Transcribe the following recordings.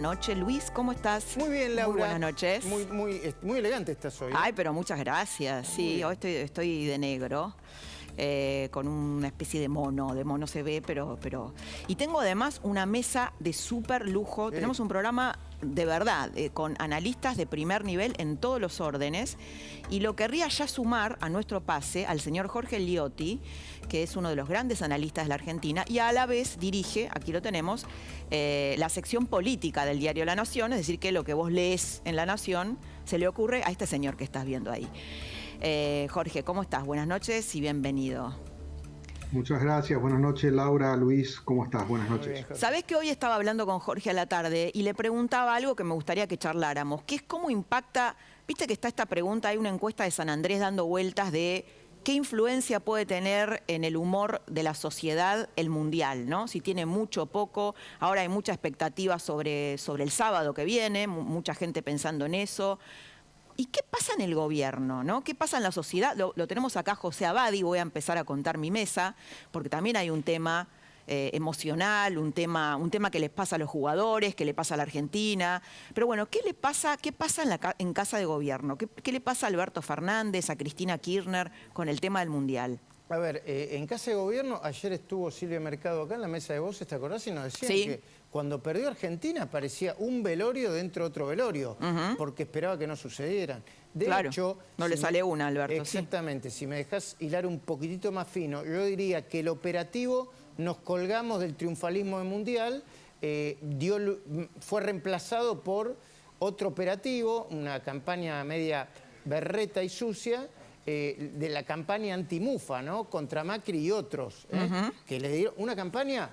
Noche, Luis, ¿cómo estás? Muy bien, Laura. Muy buenas noches. Muy elegante estás hoy. Ay, pero muchas gracias. Sí, hoy estoy de negro, con una especie de mono se ve, pero... Y tengo además una mesa de súper lujo. Sí. Tenemos un programa de verdad, con analistas de primer nivel en todos los órdenes. Y lo querría ya sumar a nuestro pase al señor Jorge Liotti, que es uno de los grandes analistas de la Argentina, y a la vez dirige, aquí lo tenemos, la sección política del diario La Nación, es decir, que lo que vos lees en La Nación se le ocurre a este señor que estás viendo ahí. Jorge, ¿cómo estás? Buenas noches y bienvenido. Muchas gracias. Buenas noches, Laura, Luis. ¿Cómo estás? Buenas noches. Sabés que hoy estaba hablando con Jorge a la tarde y le preguntaba algo que me gustaría que charláramos, que es cómo impacta, viste que está esta pregunta, hay una encuesta de San Andrés dando vueltas de qué influencia puede tener en el humor de la sociedad el Mundial, ¿no? Si tiene mucho o poco. Ahora hay mucha expectativa sobre el sábado que viene, mucha gente pensando en eso. ¿Y qué pasa en el gobierno, no? ¿Qué pasa en la sociedad? Lo tenemos acá José Abadi, voy a empezar a contar mi mesa, porque también hay un tema emocional, un tema que les pasa a los jugadores, que le pasa a la Argentina. Pero bueno, ¿qué pasa en Casa de Gobierno? ¿Qué le pasa a Alberto Fernández, a Cristina Kirchner con el tema del Mundial? A ver, en Casa de Gobierno, ayer estuvo Silvia Mercado acá en la mesa de voces, ¿te acordás? Y nos decían que cuando perdió Argentina parecía un velorio dentro de otro velorio, porque esperaba que no sucedieran. De hecho, no le sale una, Alberto. Exactamente, si me dejás hilar un poquitito más fino, yo diría que el operativo, nos colgamos del triunfalismo del Mundial, fue reemplazado por otro operativo, una campaña media berreta y sucia, de la campaña antimufa, ¿no? Contra Macri y otros, que le dieron una campaña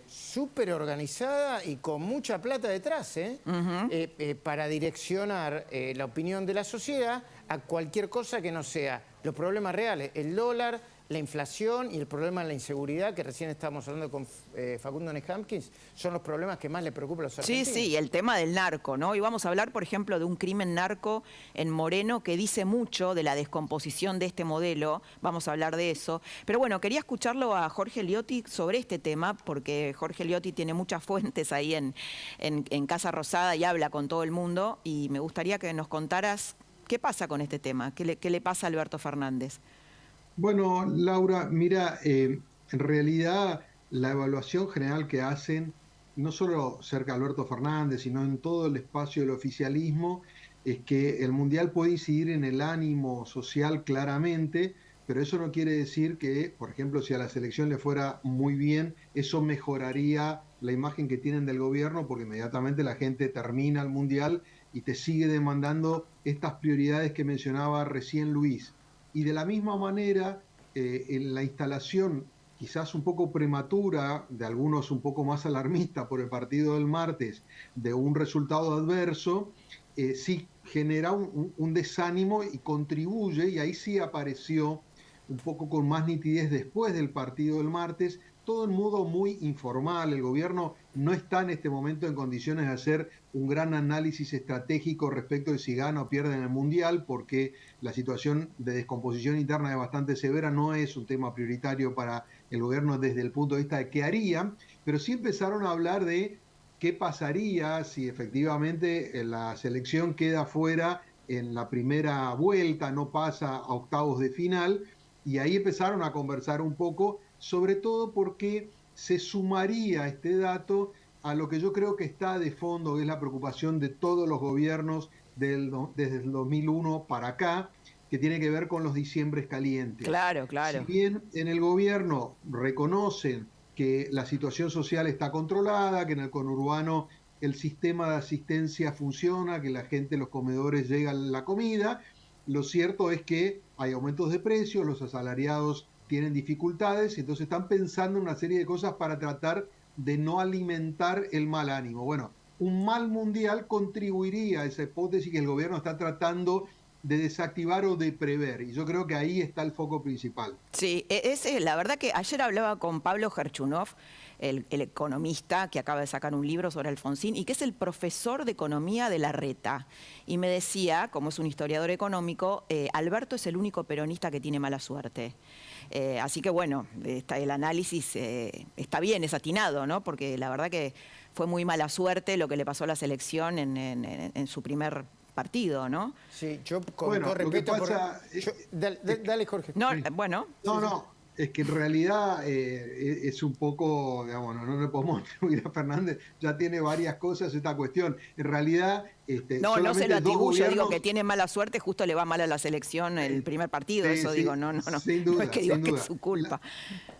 súper organizada y con mucha plata detrás, para direccionar la opinión de la sociedad a cualquier cosa que no sea los problemas reales, el dólar, la inflación y el problema de la inseguridad, que recién estábamos hablando con Facundo Nehamkins, son los problemas que más le preocupan a los argentinos. Sí, y el tema del narco, ¿no? Y vamos a hablar, por ejemplo, de un crimen narco en Moreno que dice mucho de la descomposición de este modelo. Vamos a hablar de eso. Pero bueno, quería escucharlo a Jorge Liotti sobre este tema, porque Jorge Liotti tiene muchas fuentes ahí en Casa Rosada y habla con todo el mundo. Y me gustaría que nos contaras qué pasa con este tema, qué le pasa a Alberto Fernández. Bueno, Laura, mira, en realidad la evaluación general que hacen, no solo cerca de Alberto Fernández, sino en todo el espacio del oficialismo, es que el Mundial puede incidir en el ánimo social claramente, pero eso no quiere decir que, por ejemplo, si a la selección le fuera muy bien, eso mejoraría la imagen que tienen del gobierno, porque inmediatamente la gente termina el Mundial y te sigue demandando estas prioridades que mencionaba recién Luis. Y de la misma manera, en la instalación quizás un poco prematura, de algunos un poco más alarmista por el partido del martes, de un resultado adverso, sí genera un desánimo y contribuye, y ahí sí apareció un poco con más nitidez después del partido del martes, todo en modo muy informal. El gobierno no está en este momento en condiciones de hacer un gran análisis estratégico respecto de si gana o pierde en el Mundial, porque la situación de descomposición interna es bastante severa, no es un tema prioritario para el gobierno desde el punto de vista de qué harían, pero sí empezaron a hablar de qué pasaría si efectivamente la selección queda fuera en la primera vuelta, no pasa a octavos de final, y ahí empezaron a conversar un poco, sobre todo porque se sumaría este dato a lo que yo creo que está de fondo, que es la preocupación de todos los gobiernos desde el 2001 para acá, que tiene que ver con los diciembres calientes. Claro. Si bien en el gobierno reconocen que la situación social está controlada, que en el conurbano el sistema de asistencia funciona, que la gente en los comedores llega la comida, lo cierto es que hay aumentos de precios, los asalariados tienen dificultades, entonces están pensando en una serie de cosas para tratar de no alimentar el mal ánimo. Bueno, un mal mundial contribuiría a esa hipótesis que el gobierno está tratando de desactivar o de prever, y yo creo que ahí está el foco principal. Sí, la verdad que ayer hablaba con Pablo Gerchunov, el economista que acaba de sacar un libro sobre Alfonsín y que es el profesor de economía de Larreta. Y me decía, como es un historiador económico, Alberto es el único peronista que tiene mala suerte. Así que bueno, el análisis está bien, es atinado, ¿no? Porque la verdad que fue muy mala suerte lo que le pasó a la selección en su primer partido, ¿no? Sí, yo con Bueno, todo lo que respeto... pasa Dale, Jorge. No, Sí. bueno. No, es que en realidad es un poco, digamos, no le podemos atribuir a Fernández, ya tiene varias cosas esta cuestión. En realidad, No se lo solamente dos atribuyo, digo gobiernos... que tiene mala suerte, justo le va mal a la selección el primer partido, Sí, eso sí, digo, no sin duda, es que digo sin que duda. es su culpa.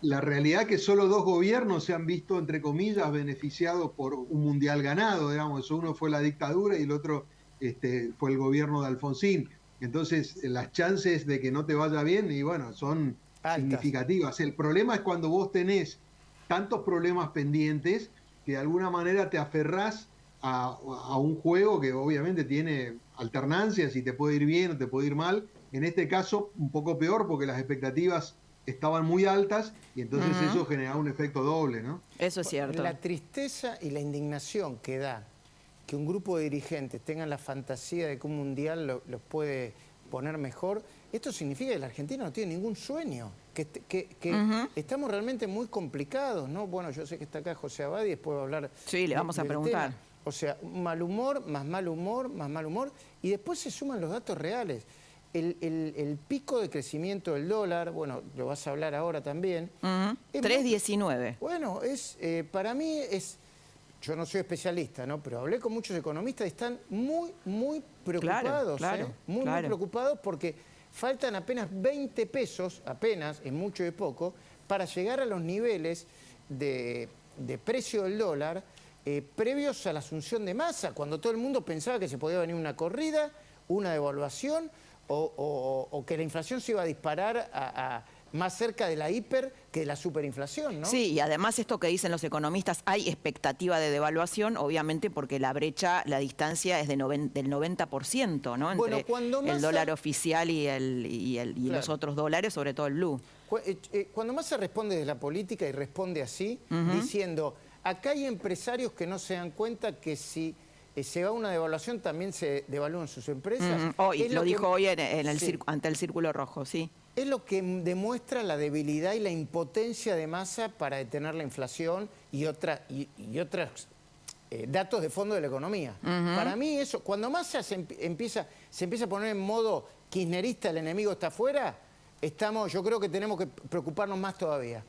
La realidad es que solo dos gobiernos se han visto, entre comillas, beneficiados por un mundial ganado, digamos. Uno fue la dictadura y el otro fue el gobierno de Alfonsín. Entonces, las chances de que no te vaya bien, y bueno, son Altas. significativas. El problema es cuando vos tenés tantos problemas pendientes que de alguna manera te aferrás a un juego que obviamente tiene alternancias y te puede ir bien o te puede ir mal. En este caso, un poco peor porque las expectativas estaban muy altas y entonces eso generaba un efecto doble, ¿no? Eso es cierto. La tristeza y la indignación que da que un grupo de dirigentes tengan la fantasía de que un mundial los puede poner mejor, esto significa que la Argentina no tiene ningún sueño, que estamos realmente muy complicados, ¿no? Bueno, yo sé que está acá José Abad y después va a hablar. Sí, le vamos a del preguntar. tema. O sea, mal humor, más mal humor, más mal humor, y después se suman los datos reales. El pico de crecimiento del dólar, bueno, lo vas a hablar ahora también. 3.19. Bueno, para mí es... Yo no soy especialista, ¿no? Pero hablé con muchos economistas y están muy preocupados. Claro. Muy preocupados porque faltan apenas 20 pesos, apenas, es mucho y poco, para llegar a los niveles de precio del dólar previos a la asunción de Massa, cuando todo el mundo pensaba que se podía venir una corrida, una devaluación o que la inflación se iba a disparar más cerca de la hiper que de la superinflación, ¿no? Sí, y además esto que dicen los economistas, hay expectativa de devaluación, obviamente porque la brecha, la distancia es del 90%, ¿no? Entre el dólar oficial y los otros dólares, sobre todo el blue. Cuando Massa responde de la política y responde así, diciendo, acá hay empresarios que no se dan cuenta que si se va a una devaluación también se devalúan sus empresas. Hoy, lo dijo hoy ante el Círculo Rojo, sí. Es lo que demuestra la debilidad y la impotencia de Massa para detener la inflación y otros datos de fondo de la economía. Para mí eso, cuando Massa se empieza a poner en modo kirchnerista, el enemigo está afuera, yo creo que tenemos que preocuparnos más todavía.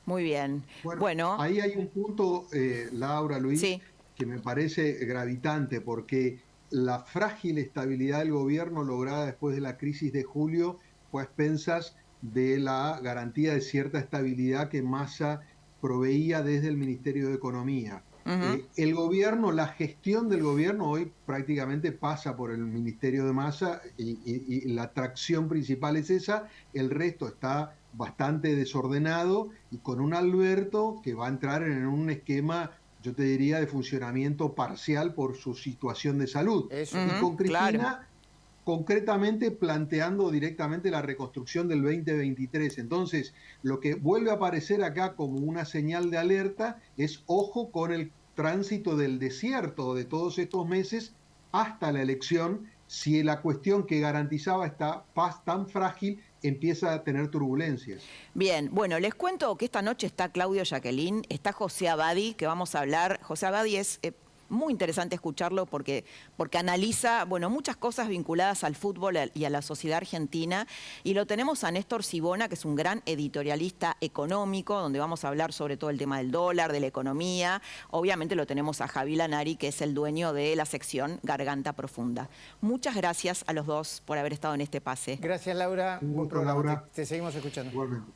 Muy bien. Bueno. Ahí hay un punto, Laura, Luis, sí, que me parece gravitante, porque la frágil estabilidad del gobierno lograda después de la crisis de julio fue a expensas de la garantía de cierta estabilidad que Massa proveía desde el Ministerio de Economía. El gobierno, la gestión del gobierno hoy prácticamente pasa por el Ministerio de Massa y la tracción principal es esa, el resto está bastante desordenado y con un Alberto que va a entrar en un esquema, yo te diría, de funcionamiento parcial por su situación de salud. Y con Cristina, concretamente planteando directamente la reconstrucción del 2023. Entonces, lo que vuelve a aparecer acá como una señal de alerta es ojo con el tránsito del desierto de todos estos meses hasta la elección, si la cuestión que garantizaba esta paz tan frágil empieza a tener turbulencias. Bien, bueno, les cuento que esta noche está Claudio Jacqueline, está José Abadi, que vamos a hablar. José Abadi es muy interesante escucharlo porque analiza, bueno, muchas cosas vinculadas al fútbol y a la sociedad argentina. Y lo tenemos a Néstor Sibona, que es un gran editorialista económico, donde vamos a hablar sobre todo el tema del dólar, de la economía. Obviamente lo tenemos a Javi Lanari, que es el dueño de la sección Garganta Profunda. Muchas gracias a los dos por haber estado en este pase. Gracias, Laura. Un gusto, Buen programa. Laura. Te seguimos escuchando. Igualmente.